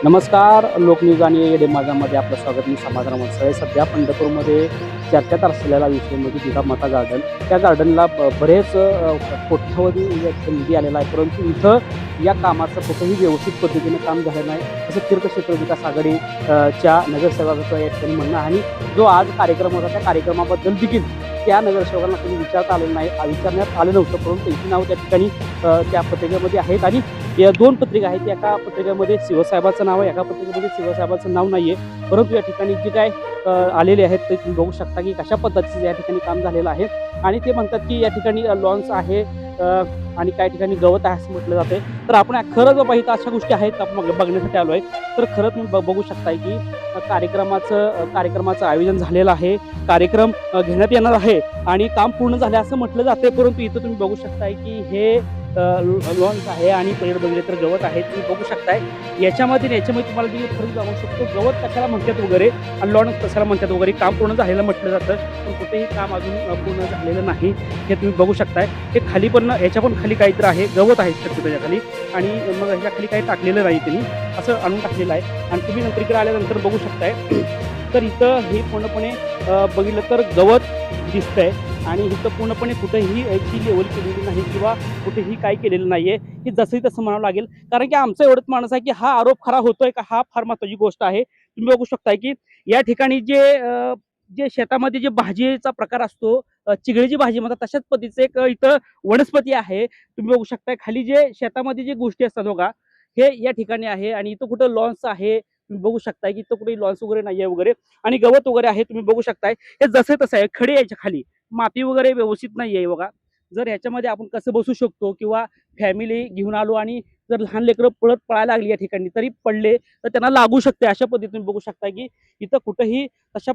नमस्कार. लोकन्यूज आणि एडे माझामध्ये आपलं स्वागत. मी समाधान मनसळे. सध्या पंढरपूरमध्ये चर्चेत असलेला विषय म्हणजे जिजामाता गार्डन. त्या गार्डनला बरेच कोट्यावधी निधी आलेला आहे, परंतु इथं या कामाचं कुठेही व्यवस्थित पद्धतीने काम झालं नाही असं तीर्थक्षेत्र विकास आघाडी च्या नगरसेवकाचं या ठिकाणी म्हणणं आहे. आणि जो आज कार्यक्रम होता त्या कार्यक्रमाबद्दल देखील त्या नगरसेवकांना कधी विचारता आलेलं नाही, विचारण्यात आलं नव्हतं, परंतु त्यांची नाव त्या ठिकाणी त्या पत्रिकेमध्ये आहेत. आणि या दोन पत्रिका आहेत. एका पत्रिकेमध्ये शिवसाहेबाचं नाव आहे, एका पत्रिकेमध्ये शिवसाहेबाचं नाव नाही आहे. परंतु या ठिकाणी जे काय आलेले आहेत ते तुम्ही बघू शकता की कशा पद्धतीचं या ठिकाणी काम झालेलं आहे. आणि ते म्हणतात की या ठिकाणी लॉन्स आहे आणि काही ठिकाणी गवत आहे असं म्हटलं जाते. तर आपण खरंच बाबा इथं अशा गोष्टी आहेत आपण बघण्यासाठी आलो आहे. तर खरंच तुम्ही बघू शकताय की कार्यक्रमाचं आयोजन झालेलं आहे. कार्यक्रम घेण्यात येणार आहे आणि काम पूर्ण झाले असं म्हटलं जाते. परंतु इथं तुम्ही बघू शकताय की हे लॉन्स आहे आणि पलीकडे बघितले तर गवत आहे. तुम्ही बघू शकताय याच्यामध्ये तुम्हाला मी फरक जाणू शकतो. गवत कशाला म्हणतात वगैरे आणि लॉन कशाला म्हणतात वगैरे. काम पूर्ण झालेलं म्हटलं जातं, पण कुठेही काम अजून पूर्ण झालेलं नाही. हे तुम्ही बघू शकताय. हे खाली पण याच्या पण खाली काहीतरी आहे, गवत आहे त्याच्या खाली. आणि मग ह्याच्या खाली काही टाकलेलं नाही त्यांनी, असं आणून टाकलेलं आहे. आणि तुम्ही नंतर इकडे आल्यानंतर बघू शकताय तर इथं हे पूर्णपणे बघितलं तर गवत दिसतंय. आणि इथं पूर्णपणे कुठेही याची लेवल केलेली नाही किंवा कुठेही काय केलेलं नाहीये. हे जसंही तसं म्हणावं लागेल, कारण की आमचं एवढंच माणूस आहे की हा आरोप खरा होतोय का, हा फार महत्त्वाची गोष्ट आहे. तुम्ही बघू शकताय की या ठिकाणी जे शेतामध्ये जे भाजीचा प्रकार असतो, चिगळीची भाजी म्हणतात, तशाच पद्धतीचं एक इथं वनस्पती आहे. तुम्ही बघू शकताय खाली जे शेतामध्ये जे गोष्टी असतात बघा, हे या ठिकाणी आहे. आणि इथं कुठं लॉन्स आहे तुम्ही बघू शकताय की इथं कुठे लॉन्स वगैरे नाहीये वगैरे. आणि गवत वगैरे आहे तुम्ही बघू शकताय. हे जसं तसं आहे, खडे यायच्या खाली माती वगैरे व्यवस्थित नाही आहे बघा. जर ह्याच्यामध्ये आपण कसं बसू शकतो किंवा फॅमिली घेऊन आलो आणि जर लहान लेकरं पळायला लागली या ठिकाणी तरी पडले तर त्यांना लागू शकते. अशा पद्धतीने बघू शकता की इथं कुठंही तशा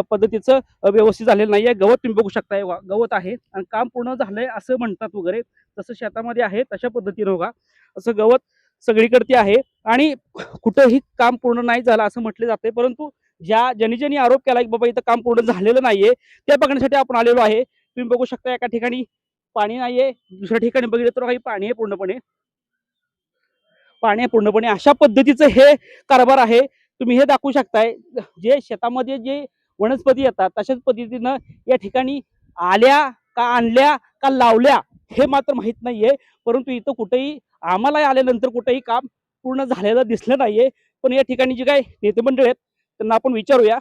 पद्धतीचं व्यवस्थित झालेलं नाही आहे. गवत तुम्ही बघू शकताय, गवत आहे आणि काम पूर्ण झालंय असं म्हणतात वगैरे. जसं शेतामध्ये आहे तशा पद्धतीनं बघा असं गवत सगळीकडे आहे. आणि कुठंही काम पूर्ण नाही झालं असं म्हटलं जाते. परंतु ज्यांनी आरोप केला की बाबा इथं काम पूर्ण झालेलं नाहीये त्या बघण्यासाठी आपण आलेलो आहे. तुम्ही बघू शकता एका ठिकाणी पाणी नाहीये, दुसऱ्या ठिकाणी बघितलं तर काही पाणी आहे, पूर्णपणे अशा पद्धतीचं हे कारभार आहे. तुम्ही हे दाखवू शकताय जे शेतामध्ये जे वनस्पती येतात तशाच पद्धतीनं या ठिकाणी आल्या का आणल्या का लावल्या हे मात्र माहित नाहीये. परंतु इथं कुठेही आम्हाला आल्यानंतर कुठेही काम पूर्ण झालेलं दिसलं नाहीये. पण या ठिकाणी जे काय नेते मंडळ आहेत त्यांना आपण विचारूया.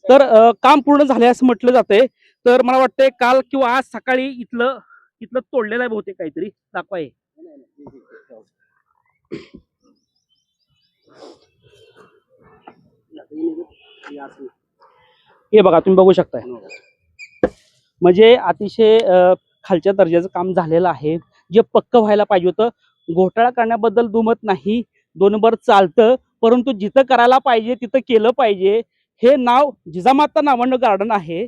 तर काम पूर्ण झाले असं म्हटलं जातंय. तर मला वाटतंय काल किंवा आज सकाळी इथलं इथलं तोडलेलं आहे बहुतेक काहीतरी दाखवा. हे बघा तुम्ही बघू शकताय, म्हणजे अतिशय खालच्या दर्जाचं काम झालेलं आहे. जे पक्क व्हायला पाहिजे होतं. घोटाळा करण्याबद्दल दुमत नाही, 2 नंबर चालतं, परंतु जिथं करायला पाहिजे तिथं केलं पाहिजे. हे नाव जिजामाता नावानं गार्डन आहे.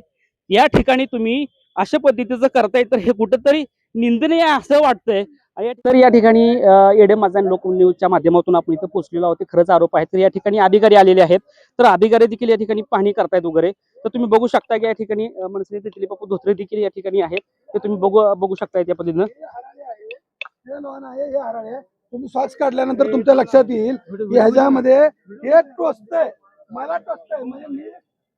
या ठिकाणी तुम्ही अशा पद्धतीचं करताय तर हे कुठंतरी निंदनीय असं वाटतंय. तर या ठिकाणी एडे माझा लोक न्यूजच्या माध्यमातून आपण इथं पोहोचलेलो आहोत. खरंच आरोप आहे. तर या ठिकाणी अधिकारी आलेले आहेत. तर अधिकारी देखील या ठिकाणी पाहणी करतायत वगैरे. तर तुम्ही बघू शकता की या ठिकाणी मनसे दिलीप बापू धोत्रे देखील या ठिकाणी आहेत. ते तुम्ही बघू शकता त्या पद्धतीनं. तुम्ही श्वास काढल्यानंतर तुमच्या लक्षात येईल की ह्याच्यामध्ये हे टोचतंय, मला टोचतंय. म्हणजे मी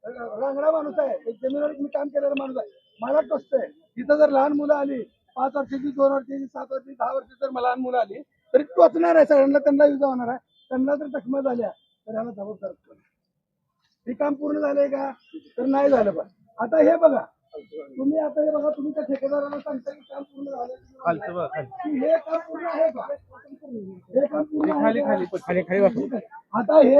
रांगडा माणूस आहे, एक जमिनीवर मी काम केलेला माणूस आहे, मला टोचतंय. तिथं जर लहान मुलं आली 5 वर्षाची, 2 वर्षाची, 7 वर्षाची, 10 वर्षाची जर मला लहान मुलं आली तरी टोचणार आहे सगळ्यांना. त्यांना युजा होणार आहे. त्यांना जर जखमा झाल्या तर ह्याला जबाबदार कोण? हे काम पूर्ण झालंय का? तर नाही झालं. पण आता हे बघा, तुम्ही आता हे बघा, तुम्ही त्या ठेकेदाराला सांगता की काम पूर्ण झालं. हे काम पूर्ण आहे का? हे काम पूर्ण आहे का? आता हे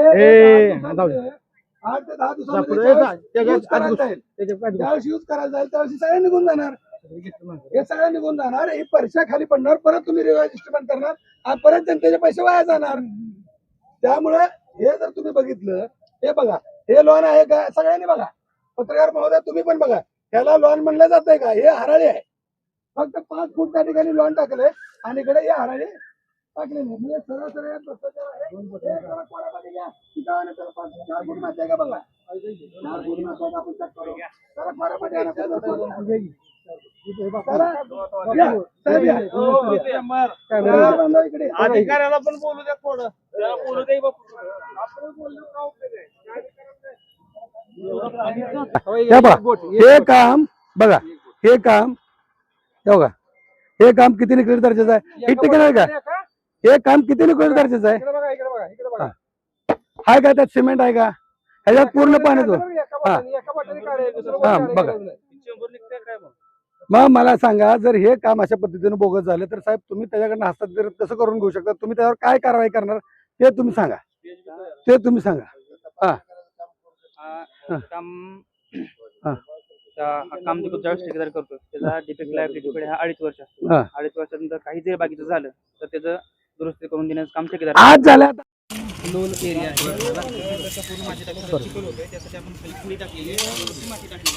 8 ते 10 दिवसामध्ये ज्यावेळेस यूज करायला जाईल त्यावेळेस सगळ्या निघून जाणार. हे सगळं निघून जाणार. ही परीक्षा खाली पडणार, परत तुम्ही रिवाइस्टमेंट करणार आणि परत जनतेचे पैसे वाया जाणार. त्यामुळे हे जर तुम्ही बघितलं, हे बघा, हे लॉन आहे का? सगळ्यांनी बघा. पत्रकार महोदय तुम्ही पण बघा, ह्याला लॉन म्हणलं जातंय का? हे हराळी आहे. फक्त 5 फूट त्या ठिकाणी लॉन टाकलंय आणि इकडे हे हराळी टाकले. म्हणजे सरळ सरळ भ्रष्टाचार आहे. 4 फूट माहिती आहे का? बघा, 4 फूट आपण चेक करू. करा. या, साहेब या. कॅमेरा बांधा इकडे. अधिकाऱ्याला पण बोलू द्या थोडं. बोलू दे बापू. हे बघा, हे काम बघा, हे काम हे बघा, हे काम किती निकृष्ट दर्जाचं आहे. हे ठिकाण आहे का? हे काम किती निकृष्ट दर्जाचं आहे. हा. आहे का त्यात सिमेंट आहे का? ह्याच्यात पूर्ण पाण्याचं हा बघा. मग मला सांगा, जर हे काम अशा पद्धतीने बोगस झालं तर साहेब तुम्ही त्याच्याकडनं हस्तांतर कसं करून घेऊ शकता? तुम्ही त्याच्यावर काय कारवाई करणार ते तुम्ही सांगा, ते तुम्ही सांगा. हा काम ज्यावेळेस ठेकेदार करतो त्याचा डिफेक्ट लायबिलिटी पिरियड हा 2.5 वर्ष असतो. हा. 2.5 वर्षानंतर काही जरी बाकीचं झालं तर त्याचं दुरुस्ती करून देण्याचं काम ठेकेदार आज झालं आता. लोन एरिया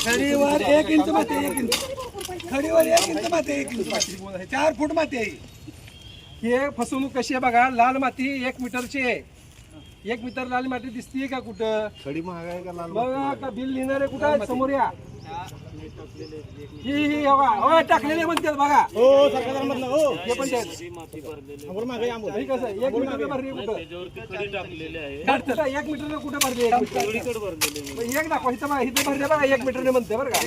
खडीवर 1 इंच माती आहे, 1 इंच खडीवर 1 इंच माती आहे, 1 इंच माती 4 फूट माती आहे. हे फसवणूक कशी आहे बघा. लाल माती 1 मीटरची आहे. 1 मीटर लाल माती दिसतीये का कुठं? खडी महाग आहे का लाल बघा का बिल लिहिणारे कुठं आहे? समोर या. ही बघा, होय टाकलेले म्हणतात बघा. हो सरकार मधलं हो. हे पण ते हे कसं 1 मीटर भरली कुठं? कुठं 1 मीटर कुठं भरली? एक दाखवा इथं बघा, इथं भरले बघा 1 मीटरने म्हणते बरं का.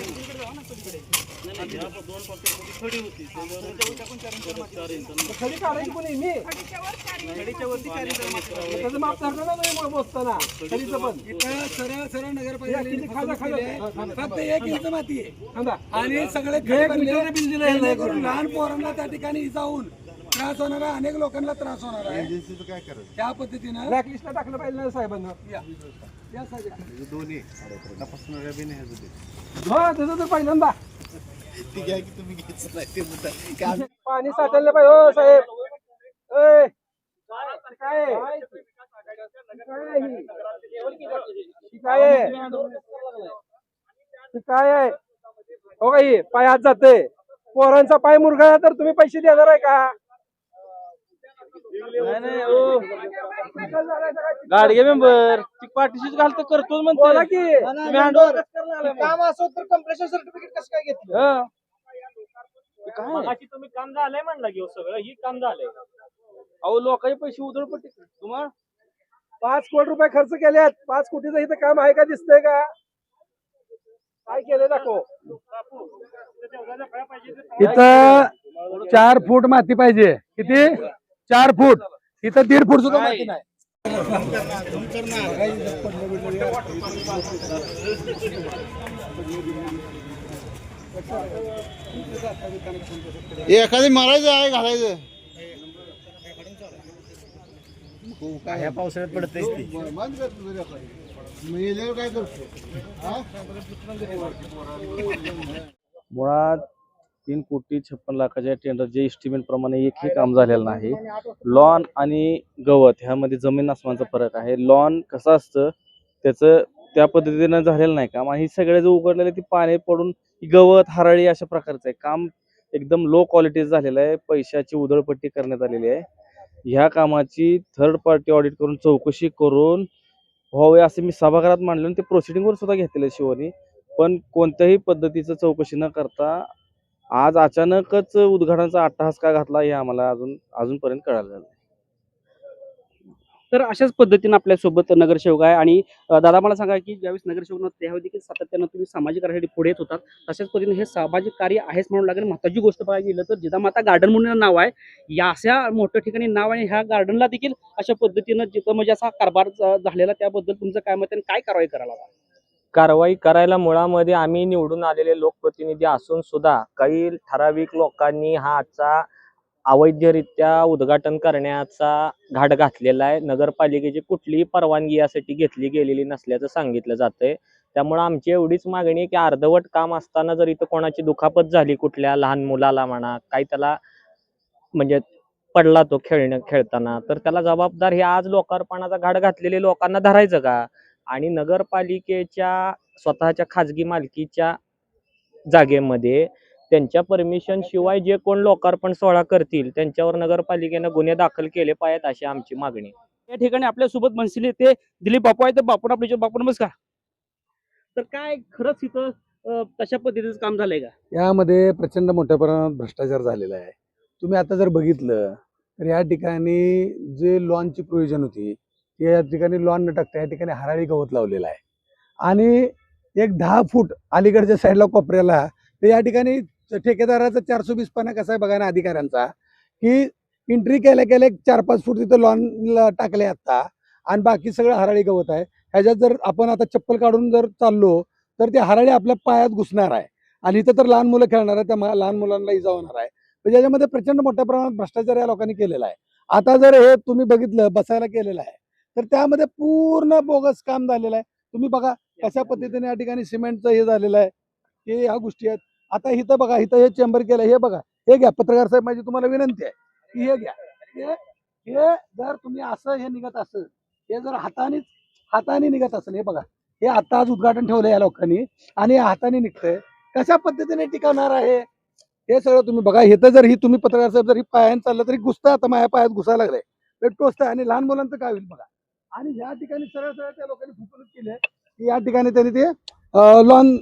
खडी काढायची कोणी? मी त्याचं माप धरलं ना तुम्ही मोजताना खडीचं पण. सरळ सरळ खाजा फक्त 1 इंच माती आहे खांदा. आणि सगळे 1 मीटरने बिल दिलं आहे. करून लहान पोरांना त्या ठिकाणी जाऊन त्रास होणार आहे, अनेक लोकांना त्रास होणार आहे. त्या पद्धतीनं ब्लॅकलिस्टला टाकलं पाहिजे ना साहेबांना. या साहेब. हो त्याचं तर पहिल्यांदा पाणी साठवलं पाहिजे हो साहेब. ए, काय आहे? काय आहे? काय आहे? हो का ही पाय आत जाते. पोरांचा पाय मुरगाळला तर तुम्ही पैसे देणार आहे का? गाडगे मेंबर ती पाठीशीच घालतो करतोच बोला म्हणतो. की तुम्ही हँडओव्हर काम असो तर कम्प्रेशन सर्टिफिकेट कसं काय घेतलं? तुम्ही काम झालंय म्हणला की सगळं ही काम झालंय. अहो लोकांचे पैसे उधळपट्टी तुम्हाला 5 कोटी रुपये खर्च केल्यात. 5 कोटीचं इथं काम आहे का? दिसतंय का? काय केलं दाखव. इथं 4 फूट माती पाहिजे. किती? 4 फूट. इथं 1.5 फूट सुद्धा माती नाही. एखादी मारायचं आहे घालायचं ह्या पावसाळ्यात पडतंय काय करतो मुळात 3,56,00,000च्या टेंडर जे एस्टिमेट प्रमाणे एकही काम झालेलं नाही. लॉन आणि गवत ह्यामध्ये जमीन आसमानचा फरक आहे. लॉन कसं असतं त्याचं त्या पद्धतीनं झालेलं नाही काम आणि सगळे जे उघडलेले ती पाणी पडून गवत हरळी अशा प्रकारचं आहे काम. एकदम लो क्वालिटीचं झालेलं आहे. पैशाची उधळपट्टी करण्यात आलेली आहे. ह्या कामाची थर्ड पार्टी ऑडिट करून चौकशी करून व्हावे असे मी सभागृहात मांडले आणि ते प्रोसिडिंगवर सुद्धा घेतलेले शिवनी. पण कोणत्याही पद्धतीचं चौकशी न करता आज अचानकच उद्घाटनाचा अट्टहास का घातला हे आम्हाला अजूनपर्यंत कळालं नाही. तर अशाच पद्धतीने आपल्यासोबत नगरसेवक आहे आणि दादा मला सांगा की ज्यावेळेस नगरसेवक नव्हते त्यावेळी देखील सातत्यानं तुम्ही सामाजिक कार्यासाठी पुढे येत होतात. तशाच पद्धतीने हे सामाजिक कार्य आहेच म्हणून लागेल. महत्त्वाची गोष्ट बघायला गेलं तर जिजामाता गार्डन म्हणून नाव आहे. या अशा मोठ्या ठिकाणी नाव आणि ह्या गार्डनला देखील अशा पद्धतीनं जिथं म्हणजे असा कारभार झालेला त्याबद्दल तुमचं काय मत आहे आणि काय कारवाई करायला हवी? कारवाई करायला मुळामध्ये आम्ही निवडून आलेले लोकप्रतिनिधी असून सुद्धा काही ठराविक लोकांनी हा आजचा अवैधरित्या उद्घाटन करण्याचा घाट घातलेला आहे. नगरपालिकेची कुठलीही परवानगी यासाठी घेतली गेलेली नसल्याचं सांगितलं जातंय. त्यामुळे आमची एवढीच मागणी आहे की अर्धवट काम असताना जर इथं कोणाची दुखापत झाली कुठल्या लहान मुलाला म्हणा काही त्याला म्हणजे पडला तो खेळताना तर त्याला जबाबदार हे आज लोकार्पणाचा घाट घातलेले लोकांना धरायचं का? आणि नगरपालिकेच्या स्वतःच्या खाजगी मालकीच्या जागेमध्ये त्यांच्या परमिशन शिवाय जे कोण लोकार्पण सोहळा करतील त्यांच्यावर नगरपालिकेनं गुन्हे दाखल केले पाहिजेत अशी आमची मागणी. या ठिकाणी आपल्यासोबत मनसिले ते दिलीप बापू आहेत. तर बापून आपल्या बापू नमस्कार. तर काय खरंच इथं तशा पद्धतीचं काम झालंय का? यामध्ये प्रचंड मोठ्या प्रमाणात भ्रष्टाचार झालेला आहे. तुम्ही आता जर बघितलं तर या ठिकाणी जे लॉनची प्रोव्हिजन होती ते या ठिकाणी लॉन न टाकता या ठिकाणी हराळी गवत लावलेलं आहे आणि एक 10 फूट अलीकडच्या साईडला कोपऱ्याला तर या ठिकाणी ठेकेदाराचा 420 पाना कसा आहे बघा ना अधिकाऱ्यांचा की एंट्री केल्या केल्या 4-5 फूट तिथं लॉन टाकले आता आणि बाकी सगळं हराळी गवत आहे. ह्याच्यात जर आपण आता चप्पल काढून जर चाललो तर ते हराळी आपल्या पायात घुसणार आहे आणि इथं तर लहान मुलं खेळणार आहे, त्या लहान मुलांना इजा होणार आहे. म्हणजे याच्यामध्ये प्रचंड मोठ्या प्रमाणात भ्रष्टाचार या लोकांनी केलेला आहे. आता जर हे तुम्ही बघितलं बसायला केलेलं आहे तर त्यामध्ये पूर्ण बोगस काम झालेलं आहे. तुम्ही बघा कशा पद्धतीने या ठिकाणी सिमेंटचं हे झालेलं आहे, हे ह्या गोष्टी आहेत. आता इथं बघा इथं हे चेंबर केलं, हे बघा हे घ्या पत्रकार साहेब, माझी तुम्हाला विनंती आहे की हे घ्या. हे जर तुम्ही असं हे निघत असेल, हे जर हाताने निघत असेल, हे बघा हे आता आज उद्घाटन ठेवलं या लोकांनी आणि हे हाताने निघतंय, कशा पद्धतीने टिकवणार आहे हे सगळं तुम्ही बघा. इथं जर ही तुम्ही पत्रकार साहेब जरी पायाने चाललं तरी घुसतं, आता माझ्या पायात घुसायला लागलंय, पेट टोचतंय आणि लहान मुलांचं काय होईल बघा. आणि या ठिकाणी सरळ सरळ त्या लोकांनी फसवणूक केली आहे की या ठिकाणी त्यांनी ते लॉन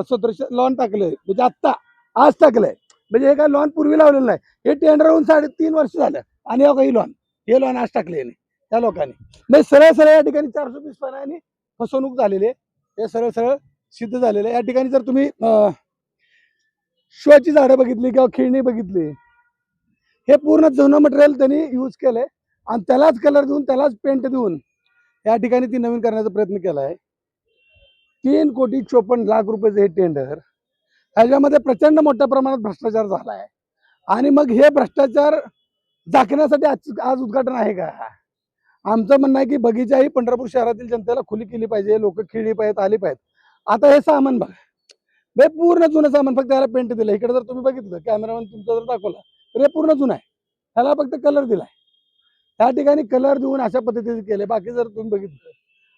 सदृश लॉन टाकलंय, म्हणजे आत्ता आज टाकलंय, म्हणजे हे काय लॉन पूर्वी लावलेलं नाही. हे टेंडर होऊन 3.5 वर्ष झालं आणि हे लॉन आज टाकले त्या लोकांनी. म्हणजे सरळ सरळ या ठिकाणी 420 पानांनी फसवणूक झालेली आहे. हे सरळ सरळ सिद्ध झालेलं आहे. या ठिकाणी जर तुम्ही शोची झाडं बघितली किंवा खेळणी बघितली, हे पूर्ण जुनं मटेरियल त्यांनी यूज केलंय आणि त्यालाच कलर देऊन त्यालाच पेंट देऊन या ठिकाणी ती नवीन करण्याचा प्रयत्न केला आहे. 3,54,00,000 रुपयाचं हे टेंडर, ह्याच्यामध्ये प्रचंड मोठ्या प्रमाणात भ्रष्टाचार झाला आहे. आणि मग हे भ्रष्टाचार झाकण्यासाठी आज उद्घाटन आहे का? आमचं म्हणणं आहे की बगीचा ही पंढरपूर शहरातील जनतेला खुली केली पाहिजे, लोक खेळली पाहिजेत, आली पाहिजेत. आता हे सामान बघा, हे पूर्ण जुनं सामान, फक्त त्याला पेंट दिलं. इकडे जर तुम्ही बघितलं कॅमेरामॅन तुमचा जर दाखवला तर हे पूर्ण जुनं आहे, त्याला फक्त कलर दिलाय. त्या ठिकाणी कलर देऊन अशा पद्धतीने केले. बाकी जर तुम्ही बघितलं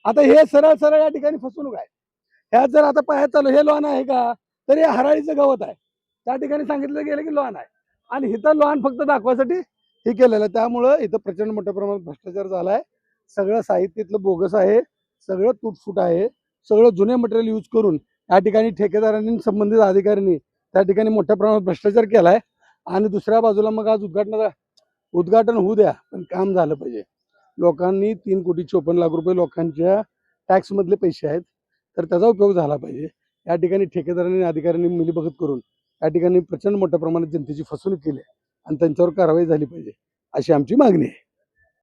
आता हे सरळ सरळ या ठिकाणी फसवणूक आहे. ह्यात जर आता पायात चालू हे लॉन आहे का तर हे हराळीचं गवत आहे, त्या ठिकाणी सांगितलं गेलं की लॉन आहे आणि इथं लॉन फक्त दाखवायसाठी हे केलेलं आहे. त्यामुळं इथं प्रचंड मोठ्या प्रमाणात भ्रष्टाचार झाला आहे. सगळं साहित्यातलं बोगस आहे, सगळं तुटफुट आहे, सगळं जुने मटेरियल यूज करून या ठिकाणी ठेकेदारांनी संबंधित अधिकाऱ्यांनी त्या ठिकाणी मोठ्या प्रमाणात भ्रष्टाचार केला आहे. आणि दुसऱ्या बाजूला मग आज उद्घाटन होऊ द्या, पण काम झालं पाहिजे. लोकांनी 3,54,00,000 रुपये लोकांच्या टॅक्समधले पैसे आहेत, तर त्याचा उपयोग झाला पाहिजे. या ठिकाणी ठेकेदारांनी अधिकाऱ्यांनी मिलीभगत करून या ठिकाणी प्रचंड मोठ्या प्रमाणात जनतेची फसवणूक केली आहे आणि त्यांच्यावर कारवाई झाली पाहिजे अशी आमची मागणी आहे.